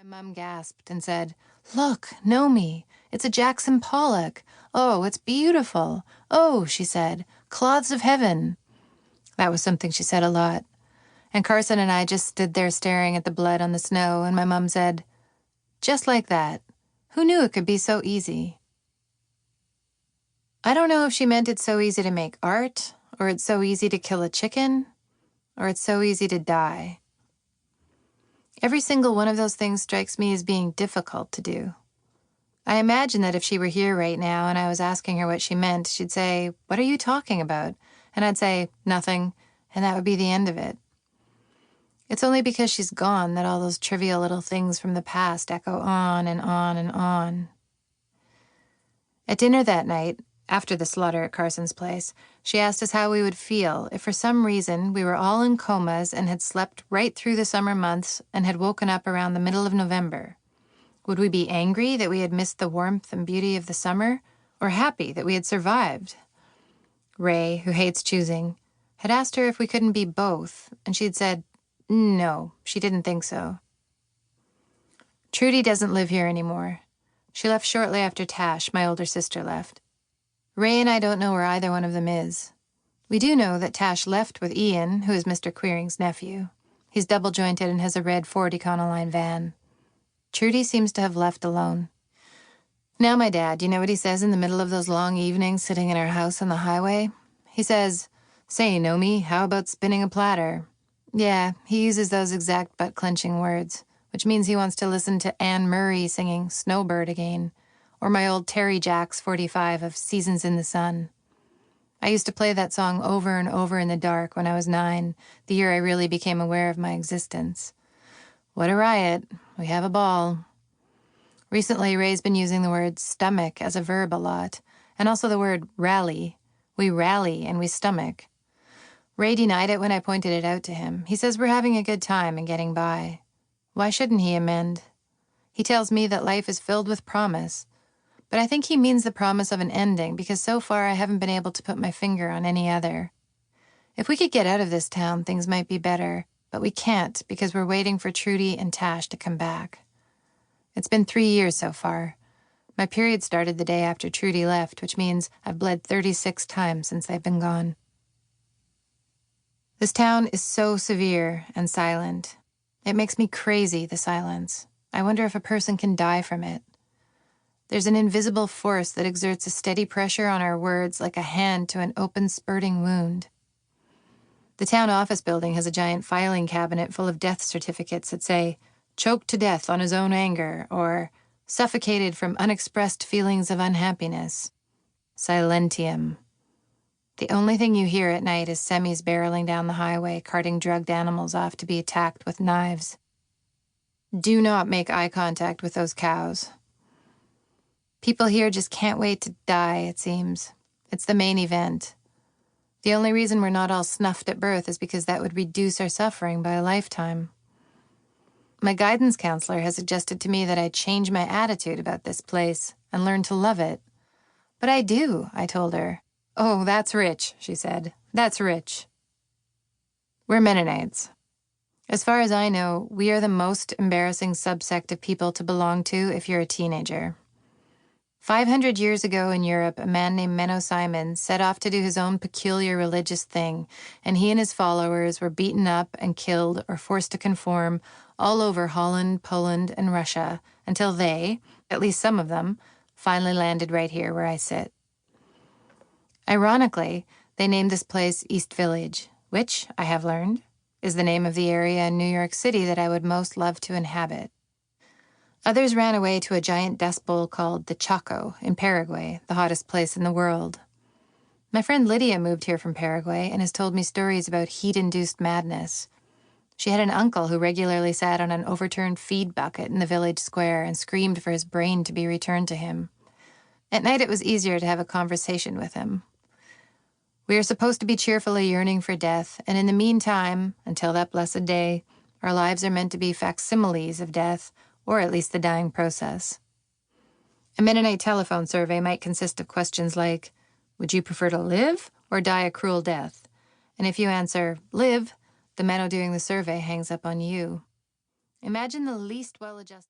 Mum gasped and said, "Look, Nomi, it's a Jackson Pollock. Oh, it's beautiful. Oh," she said, "cloths of heaven." That was something she said a lot. And Carson and I just stood there staring at the blood on the snow, and my mum said, "Just like that. Who knew it could be so easy?" I don't know if she meant it's so easy to make art, or it's so easy to kill a chicken, or it's so easy to die. Every single one of those things strikes me as being difficult to do. I imagine that if she were here right now and I was asking her what she meant, she'd say, "What are you talking about?" And I'd say, "Nothing," and that would be the end of it. It's only because she's gone that all those trivial little things from the past echo on and on and on. At dinner that night, after the slaughter at Carson's place, she asked us how we would feel if for some reason we were all in comas and had slept right through the summer months and had woken up around the middle of November. Would we be angry that we had missed the warmth and beauty of the summer, or happy that we had survived? Ray, who hates choosing, had asked her if we couldn't be both, and she'd said, no, she didn't think so. Trudy doesn't live here anymore. She left shortly after Tash, my older sister, left. Ray and I don't know where either one of them is. We do know that Tash left with Ian, who is Mr. Queering's nephew. He's double-jointed and has a red Ford Econoline van. Trudy seems to have left alone. Now my dad, you know what he says in the middle of those long evenings sitting in our house on the highway? He says, "Say, Nomi, how about spinning a platter?" Yeah, he uses those exact butt-clenching words, which means he wants to listen to Anne Murray singing Snowbird again, or my old Terry Jacks 45 of Seasons in the Sun. I used to play that song over and over in the dark when I was 9, the year I really became aware of my existence. What a riot. We have a ball. Recently, Ray's been using the word stomach as a verb a lot, and also the word rally. We rally and we stomach. Ray denied it when I pointed it out to him. He says we're having a good time and getting by. Why shouldn't he amend? He tells me that life is filled with promise, but I think he means the promise of an ending because so far I haven't been able to put my finger on any other. If we could get out of this town, things might be better, but we can't because we're waiting for Trudy and Tash to come back. It's been 3 years so far. My period started the day after Trudy left, which means I've bled 36 times since they've been gone. This town is so severe and silent. It makes me crazy, the silence. I wonder if a person can die from it. There's an invisible force that exerts a steady pressure on our words like a hand to an open, spurting wound. The town office building has a giant filing cabinet full of death certificates that say, "Choked to death on his own anger," or "Suffocated from unexpressed feelings of unhappiness." Silentium. The only thing you hear at night is semis barreling down the highway, carting drugged animals off to be attacked with knives. Do not make eye contact with those cows. People here just can't wait to die, it seems. It's the main event. The only reason we're not all snuffed at birth is because that would reduce our suffering by a lifetime. My guidance counselor has suggested to me that I change my attitude about this place and learn to love it. But I do, I told her. "Oh, that's rich," she said. "That's rich." We're Mennonites. As far as I know, we are the most embarrassing subsect of people to belong to if you're a teenager. 500 years ago in Europe, a man named Menno Simon set off to do his own peculiar religious thing, and he and his followers were beaten up and killed or forced to conform all over Holland, Poland, and Russia until they, at least some of them, finally landed right here where I sit. Ironically, they named this place East Village, which, I have learned, is the name of the area in New York City that I would most love to inhabit. Others ran away to a giant dust bowl called the Chaco in Paraguay, the hottest place in the world. My friend Lydia moved here from Paraguay and has told me stories about heat-induced madness. She had an uncle who regularly sat on an overturned feed bucket in the village square and screamed for his brain to be returned to him. At night it was easier to have a conversation with him. We are supposed to be cheerfully yearning for death, and in the meantime, until that blessed day, our lives are meant to be facsimiles of death, or at least the dying process. A Mennonite telephone survey might consist of questions like, would you prefer to live or die a cruel death? And if you answer, live, the Menno doing the survey hangs up on you. Imagine the least well-adjusted